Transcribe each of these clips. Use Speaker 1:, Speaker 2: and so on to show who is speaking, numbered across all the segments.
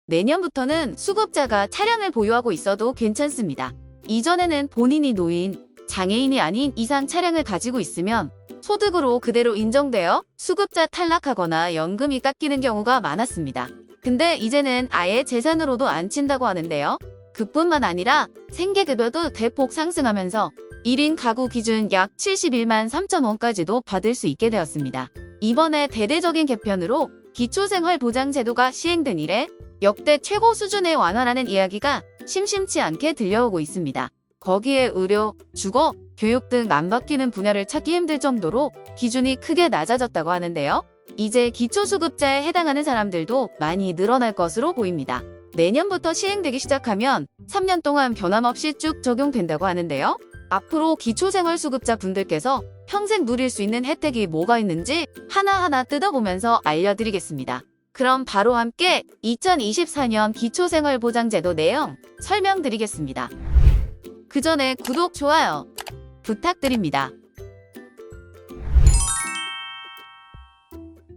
Speaker 1: 내년부터는 수급자가 차량을 보유하고 있어도 괜찮습니다. 이전에는 본인이 노인, 장애인이 아닌 이상 차량을 가지고 있으면 소득으로 그대로 인정되어 수급자 탈락하거나 연금이 깎이는 경우가 많았습니다. 근데 이제는 아예 재산으로도 안 친다고 하는데요. 그뿐만 아니라 생계급여도 대폭 상승하면서 1인 가구 기준 약 71만 3천 원까지도 받을 수 있게 되었습니다. 이번에 대대적인 개편으로 기초생활보장제도가 시행된 이래 역대 최고 수준의 완화라는 이야기가 심심치 않게 들려오고 있습니다. 거기에 의료, 주거, 교육 등 안 바뀌는 분야를 찾기 힘들 정도로 기준이 크게 낮아졌다고 하는데요. 이제 기초수급자에 해당하는 사람들도 많이 늘어날 것으로 보입니다. 내년부터 시행되기 시작하면 3년 동안 변함없이 쭉 적용된다고 하는데요. 앞으로 기초생활수급자 분들께서 평생 누릴 수 있는 혜택이 뭐가 있는지 하나하나 뜯어보면서 알려드리겠습니다. 그럼 바로 함께 2024년 기초생활보장제도 내용 설명드리겠습니다. 그 전에 구독, 좋아요 부탁드립니다.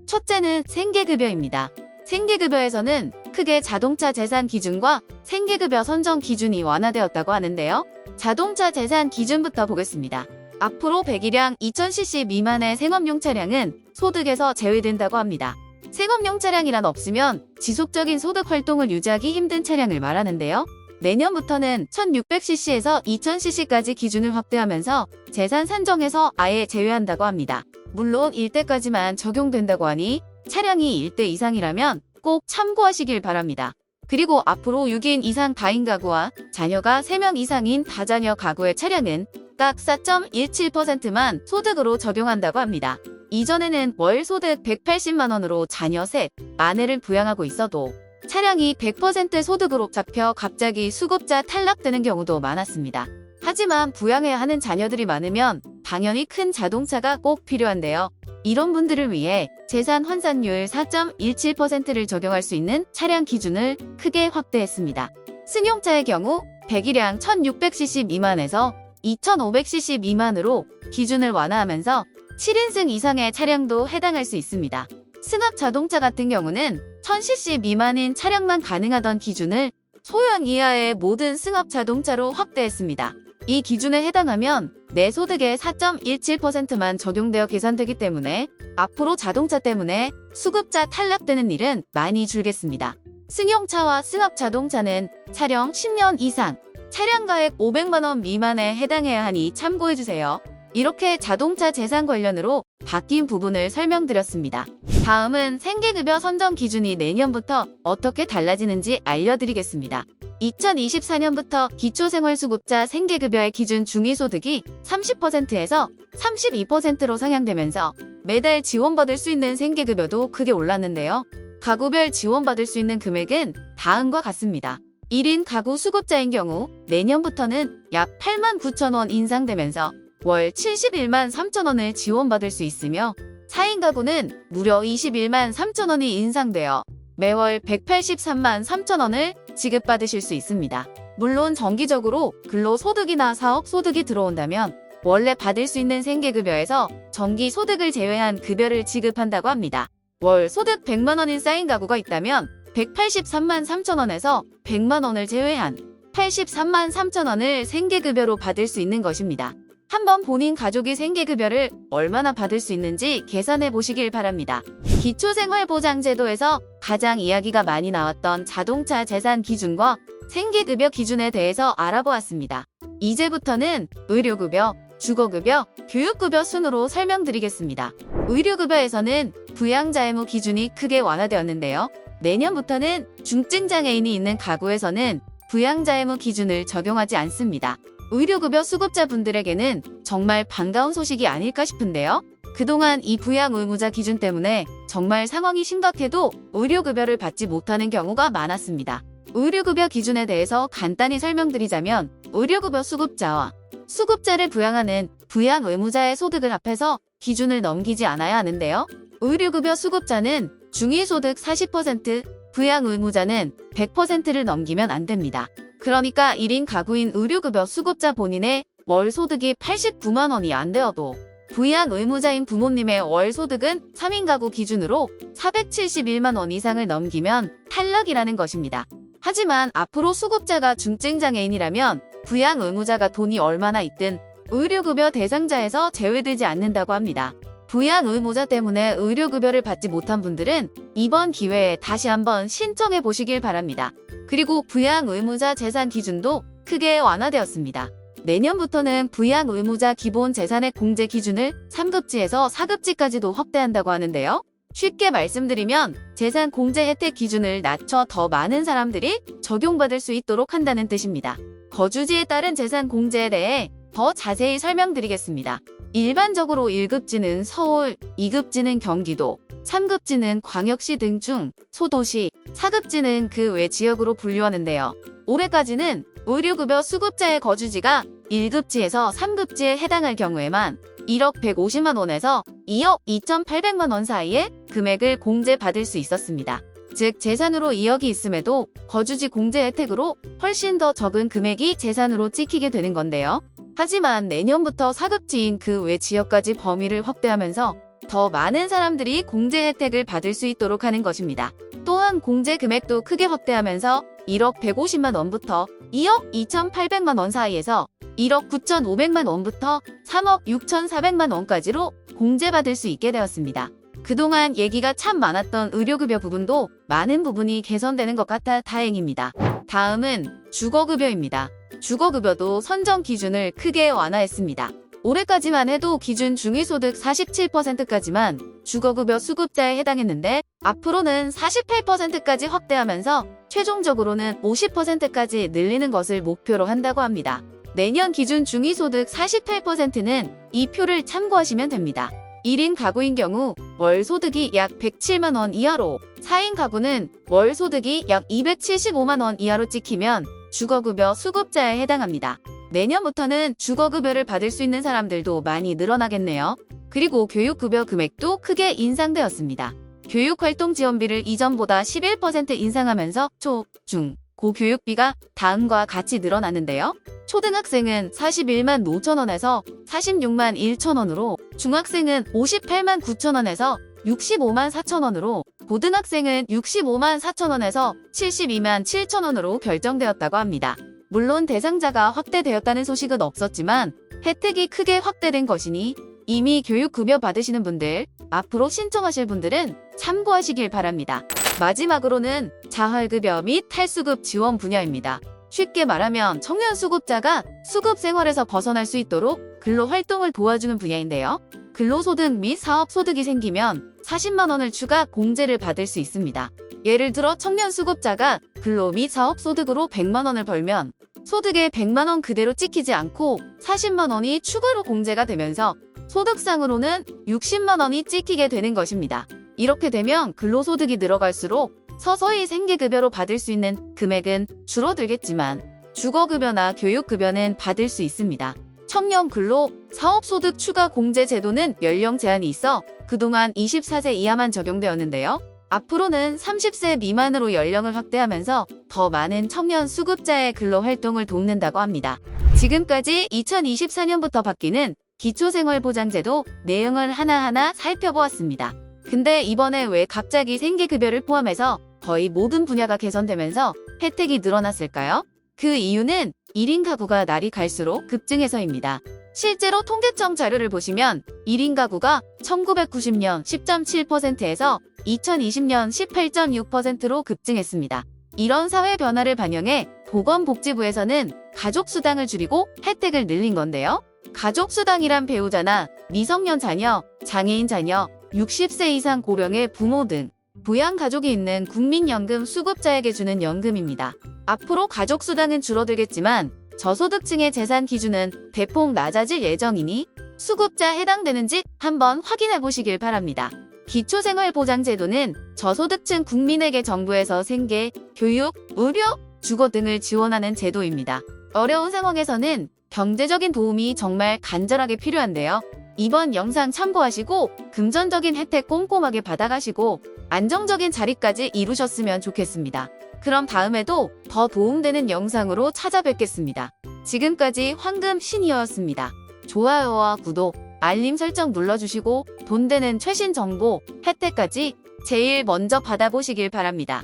Speaker 1: 첫째는 생계급여입니다. 생계급여에서는 크게 자동차 재산 기준과 생계급여 선정 기준이 완화되었다고 하는데요. 자동차 재산 기준부터 보겠습니다. 앞으로 배기량 2000cc 미만의 생업용 차량은 소득에서 제외된다고 합니다. 생업용 차량이란 없으면 지속적인 소득 활동을 유지하기 힘든 차량을 말하는데요. 내년부터는 1600cc에서 2000cc까지 기준을 확대하면서 재산 산정에서 아예 제외한다고 합니다. 물론 1대까지만 적용된다고 하니 차량이 1대 이상이라면 꼭 참고하시길 바랍니다. 그리고 앞으로 6인 이상 다인 가구와 자녀가 3명 이상인 다자녀 가구의 차량은 딱 4.17%만 소득으로 적용한다고 합니다. 이전에는 월 소득 180만 원으로 자녀 셋, 아내를 부양하고 있어도 차량이 100% 소득으로 잡혀 갑자기 수급자 탈락되는 경우도 많았습니다. 하지만 부양해야 하는 자녀들이 많으면 당연히 큰 자동차가 꼭 필요한데요. 이런 분들을 위해 재산 환산율 4.17%를 적용할 수 있는 차량 기준을 크게 확대했습니다. 승용차의 경우 배기량 1600cc 미만에서 2500cc 미만으로 기준을 완화하면서 7인승 이상의 차량도 해당할 수 있습니다. 승합 자동차 같은 경우는 1000cc 미만인 차량만 가능하던 기준을 소형 이하의 모든 승합 자동차로 확대했습니다. 이 기준에 해당하면 내 소득의 4.17%만 적용되어 계산되기 때문에 앞으로 자동차 때문에 수급자 탈락되는 일은 많이 줄겠습니다. 승용차와 승합 자동차는 차량 10년 이상, 차량가액 500만 원 미만에 해당해야 하니 참고해주세요. 이렇게 자동차 재산 관련으로 바뀐 부분을 설명드렸습니다. 다음은 생계급여 선정 기준이 내년부터 어떻게 달라지는지 알려드리겠습니다. 2024년부터 기초생활수급자 생계급여의 기준 중위소득이 30%에서 32%로 상향되면서 매달 지원받을 수 있는 생계급여도 크게 올랐는데요. 가구별 지원받을 수 있는 금액은 다음과 같습니다. 1인 가구 수급자인 경우 내년부터는 약 8만 9천 원 인상되면서 월 71만 3천 원을 지원받을 수 있으며 4인 가구는 무려 21만 3천 원이 인상되어 매월 183만 3천 원을 지급받으실 수 있습니다. 물론 정기적으로 근로소득이나 사업소득이 들어온다면 원래 받을 수 있는 생계급여에서 정기소득을 제외한 급여를 지급한다고 합니다. 월 소득 100만 원인 4인 가구가 있다면 183만 3천 원에서 100만 원을 제외한 83만 3천 원을 생계급여로 받을 수 있는 것입니다. 한번 본인 가족이 생계급여를 얼마나 받을 수 있는지 계산해 보시길 바랍니다. 기초생활보장제도에서 가장 이야기가 많이 나왔던 자동차 재산 기준과 생계급여 기준에 대해서 알아보았습니다. 이제부터는 의료급여, 주거급여, 교육급여 순으로 설명드리겠습니다. 의료급여에서는 부양자의무 기준이 크게 완화되었는데요. 내년부터는 중증장애인이 있는 가구에서는 부양자의무 기준을 적용하지 않습니다. 의료급여 수급자분들에게는 정말 반가운 소식이 아닐까 싶은데요. 그동안 이 부양 의무자 기준 때문에 정말 상황이 심각해도 의료급여를 받지 못하는 경우가 많았습니다. 의료급여 기준에 대해서 간단히 설명드리자면 의료급여 수급자와 수급자를 부양하는 부양 의무자의 소득을 합해서 기준을 넘기지 않아야 하는데요. 의료급여 수급자는 중위소득 40%, 부양 의무자는 100%를 넘기면 안 됩니다. 그러니까 1인 가구인 의료급여 수급자 본인의 월 소득이 89만 원이 안 되어도 부양 의무자인 부모님의 월 소득은 3인 가구 기준으로 471만 원 이상을 넘기면 탈락이라는 것입니다. 하지만 앞으로 수급자가 중증장애인이라면 부양 의무자가 돈이 얼마나 있든 의료급여 대상자에서 제외되지 않는다고 합니다. 부양 의무자 때문에 의료급여를 받지 못한 분들은 이번 기회에 다시 한번 신청해 보시길 바랍니다. 그리고 부양 의무자 재산 기준도 크게 완화되었습니다. 내년부터는 부양 의무자 기본 재산액 공제 기준을 3급지에서 4급지까지도 확대한다고 하는데요. 쉽게 말씀드리면 재산 공제 혜택 기준을 낮춰 더 많은 사람들이 적용받을 수 있도록 한다는 뜻입니다. 거주지에 따른 재산 공제에 대해 더 자세히 설명드리겠습니다. 일반적으로 1급지는 서울, 2급지는 경기도, 3급지는 광역시 등 중, 소도시, 4급지는 그 외 지역으로 분류하는데요. 올해까지는 의료급여 수급자의 거주지가 1급지에서 3급지에 해당할 경우에만 1억 150만 원에서 2억 2,800만 원 사이의 금액을 공제받을 수 있었습니다. 즉 재산으로 2억이 있음에도 거주지 공제 혜택으로 훨씬 더 적은 금액이 재산으로 찍히게 되는 건데요. 하지만 내년부터 4급지인 그 외 지역까지 범위를 확대하면서 더 많은 사람들이 공제 혜택을 받을 수 있도록 하는 것입니다. 또한 공제 금액도 크게 확대하면서 1억 150만 원부터 2억 2,800만 원 사이에서 1억 9,500만 원부터 3억 6,400만 원까지로 공제받을 수 있게 되었습니다. 그동안 얘기가 참 많았던 의료급여 부분도 많은 부분이 개선되는 것 같아 다행입니다. 다음은 주거급여입니다. 주거급여도 선정 기준을 크게 완화했습니다. 올해까지만 해도 기준 중위소득 47%까지만 주거급여 수급자에 해당했는데 앞으로는 48%까지 확대하면서 최종적으로는 50%까지 늘리는 것을 목표로 한다고 합니다. 내년 기준 중위소득 48%는 이 표를 참고하시면 됩니다. 1인 가구인 경우 월 소득이 약 107만 원 이하로 4인 가구는 월 소득이 약 275만 원 이하로 찍히면 주거급여 수급자에 해당합니다. 내년부터는 주거급여를 받을 수 있는 사람들도 많이 늘어나겠네요. 그리고 교육급여 금액도 크게 인상되었습니다. 교육활동지원비를 이전보다 11% 인상하면서 초, 중, 고 교육비가 다음과 같이 늘어나는데요. 초등학생은 41만 5천 원에서 46만 1천 원으로, 중학생은 58만 9천 원에서 65만 4천 원으로, 고등학생은 65만 4천 원에서 72만 7천 원으로 결정되었다고 합니다. 물론 대상자가 확대되었다는 소식은 없었지만 혜택이 크게 확대된 것이니 이미 교육급여 받으시는 분들, 앞으로 신청하실 분들은 참고하시길 바랍니다. 마지막으로는 자활급여 및 탈수급 지원 분야입니다. 쉽게 말하면 청년 수급자가 수급 생활에서 벗어날 수 있도록 근로활동을 도와주는 분야인데요. 근로소득 및 사업소득이 생기면 40만 원을 추가 공제를 받을 수 있습니다. 예를 들어 청년 수급자가 근로 및 사업소득으로 100만 원을 벌면 소득의 100만 원 그대로 찍히지 않고 40만 원이 추가로 공제가 되면서 소득상으로는 60만 원이 찍히게 되는 것입니다. 이렇게 되면 근로소득이 늘어갈수록 서서히 생계급여로 받을 수 있는 금액은 줄어들겠지만 주거급여나 교육급여는 받을 수 있습니다. 청년 근로, 사업소득 추가 공제 제도는 연령 제한이 있어 그동안 24세 이하만 적용되었는데요. 앞으로는 30세 미만으로 연령을 확대하면서 더 많은 청년 수급자의 근로활동을 돕는다고 합니다. 지금까지 2024년부터 바뀌는 기초생활보장제도 내용을 하나하나 살펴보았습니다. 근데 이번에 왜 갑자기 생계급여를 포함해서 거의 모든 분야가 개선되면서 혜택이 늘어났을까요? 그 이유는 1인 가구가 날이 갈수록 급증해서입니다. 실제로 통계청 자료를 보시면 1인 가구가 1990년 10.7%에서 2020년 18.6%로 급증했습니다. 이런 사회 변화를 반영해 보건복지부에서는 가족수당을 줄이고 혜택을 늘린 건데요. 가족수당이란 배우자나 미성년 자녀, 장애인 자녀, 60세 이상 고령의 부모 등 부양가족이 있는 국민연금 수급자에게 주는 연금입니다. 앞으로 가족수당은 줄어들겠지만 저소득층의 재산 기준은 대폭 낮아질 예정이니 수급자 해당되는지 한번 확인해 보시길 바랍니다. 기초생활보장제도는 저소득층 국민에게 정부에서 생계, 교육, 의료, 주거 등을 지원하는 제도입니다. 어려운 상황에서는 경제적인 도움이 정말 간절하게 필요한데요. 이번 영상 참고하시고 금전적인 혜택 꼼꼼하게 받아가시고 안정적인 자리까지 이루셨으면 좋겠습니다. 그럼 다음에도 더 도움되는 영상으로 찾아뵙겠습니다. 지금까지 황금 시니어였습니다. 좋아요와 구독, 알림 설정 눌러주시고 돈 되는 최신 정보, 혜택까지 제일 먼저 받아보시길 바랍니다.